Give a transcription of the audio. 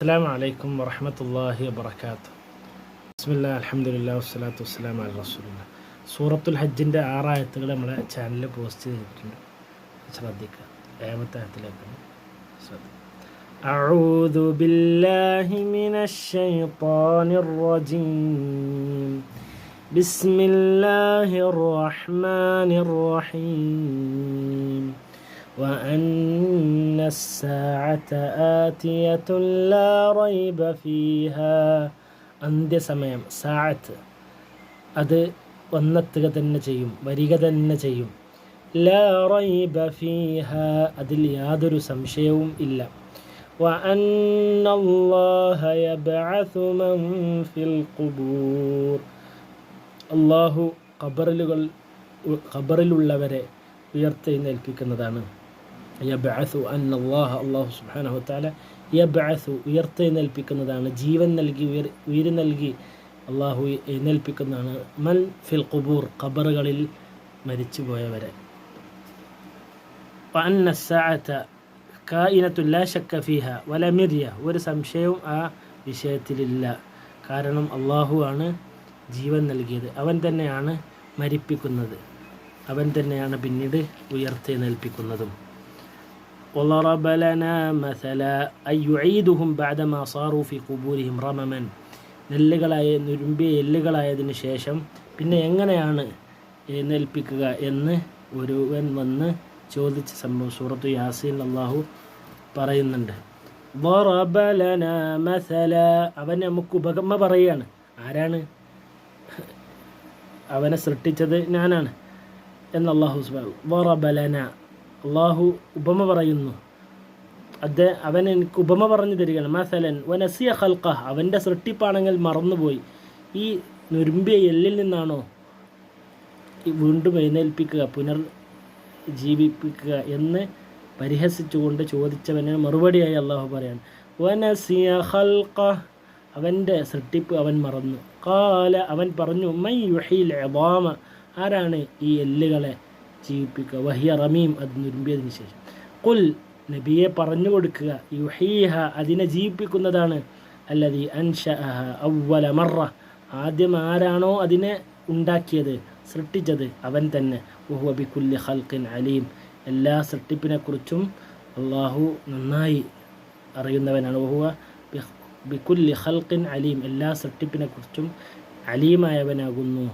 അസ്സലാമു അലൈക്കും വറഹ്മത്തുള്ളാഹി വബറകാതുഹു. ബിസ്മില്ലാ അൽഹംദുലില്ലാഹി വസ്സലാത്തു വസ്സലാമു അലാ റസൂലില്ലാഹ്. സൂറത്തുൽ ഹജ്ജിൻ്റെ 6 ആയത്തുകൾ നമ്മുടെ ചാനലിൽ പോസ്റ്റ് ചെയ്തിട്ടുണ്ട്, ശ്രദ്ധിക്കുക. 7ാമത്തെ ആയത്തിലേക്കാണ് ശ്രദ്ധിക്കുക. അഊദു ബില്ലാഹി മിനശ് ശൈത്വാനിർ റജീം. ബിസ്മില്ലാഹിർ റഹ്മാനിർ റഹീം. وأن الساعة آتية لا ريب فيها. അന്ത്യസമയം സാഅത്ത് അത് വന്നെത്തുക തന്നെ ചെയ്യും, വരിക തന്നെ ചെയ്യും. ലാ റൈബ ഫീഹ അതിൽ യാതൊരു സംശയവും ഇല്ല. വഅന്ന അല്ലാഹ യബ്അസു മൻ ഫിൽ ഖുബൂർ. അല്ലാഹു ഖബറിലുള്ളവരെ ഉയർത്തെഴുന്നേൽപ്പിക്കുന്നതാണ്. യബ്അസു അന്നല്ലാഹ അല്ലാഹു സുബ്ഹാനഹു വതആല യബ്അസു ഉയർത്തെഴുന്നേൽപ്പിക്കുന്നതാണ്, ജീവൻ നൽകി ഉയിര് നൽകി അള്ളാഹു എഴുന്നേൽപ്പിക്കുന്നതാണ്. മൻ ഫിൽ ഖുബൂർ ഖബറുകളിൽ മരിച്ചുപോയവരെ. വഅന്ന സ്സഅത കായിനത്തു ലാ ശക്ക ഫീഹ വലാ മിർയ ഒരു സംശയവും ആ വിഷയത്തിലില്ല. കാരണം അള്ളാഹു ആണ് ജീവൻ നൽകിയത്, അവൻ തന്നെയാണ് മരിപ്പിക്കുന്നത്, അവൻ തന്നെയാണ് പിന്നീട് ഉയർത്തെഴുന്നേൽപ്പിക്കുന്നതും. وضرب لنا مثلا أن يعيدهم بعدما صاروا في قبورهم رمما. നുരുമ്പിയ എല്ലുകളായതിനു ശേഷം പിന്നെ എങ്ങനെയാണ് എഴുന്നേൽപ്പിക്കുക എന്ന് ഒരുവൻ വന്ന് ചോദിച്ച സംഭവം സൂറത്തു യാസീൻ അള്ളാഹു പറയുന്നുണ്ട്. ضرب لنا مثلا അവൻ നമുക്ക് ഉപമ പറയുകയാണ്. ആരാണ്? അവനെ സൃഷ്ടിച്ചത് ഞാനാണ് എന്ന് അള്ളാഹു സുബ്ഹാനഹു. ضرب لنا അള്ളാഹു ഉപമ പറയുന്നു. അവൻ എനിക്ക് ഉപമ പറഞ്ഞു തരികയാണ്. മസലൻ വനസിയ ഖൽഖഹ് അവൻ്റെ സൃഷ്ടിപ്പാണെങ്കിൽ മറന്നുപോയി. ഈ നുരുമ്പിയ എല്ലിൽ നിന്നാണോ വീണ്ടും എഴുന്നേൽപ്പിക്കുക, പുനർജീവിപ്പിക്കുക എന്ന് പരിഹസിച്ചുകൊണ്ട് ചോദിച്ചവന് മറുപടിയായി അള്ളാഹു പറയാണ് വനസിയ ഖൽഖഹ് അവൻ്റെ സൃഷ്ടിപ്പ് അവൻ മറന്നു. ഖാല അവൻ പറഞ്ഞു മൻ യുഹീൽ ഇദാമ ആരാണ് ഈ എല്ലുകളെ ജീവിപ്പിക്കുക? വഹിയ റമീം അത് നുരുമ്പിയതിന് ശേഷം. ഖുൽ നബിയെ പറഞ്ഞു കൊടുക്കുക, യുഹീഹ അതിനെ ജീവിപ്പിക്കുന്നതാണ് അല്ലദീ അൻശഅഹ അവ്വല മറ ആദ്യം ആരാണോ അതിനെ ഉണ്ടാക്കിയത്, സൃഷ്ടിച്ചത് അവൻ തന്നെ. വഹുവ ബികുല്ലി ഖൽഖിൻ അലീം എല്ലാ സൃഷ്ടിപ്പിനെക്കുറിച്ചും അള്ളാഹു നന്നായി അറിയുന്നവനാണ്. വഹുവ ബികുല്ലി ഖൽഖിൻ അലീം എല്ലാ സൃഷ്ടിപ്പിനെക്കുറിച്ചും അലീമായവനാകുന്നു.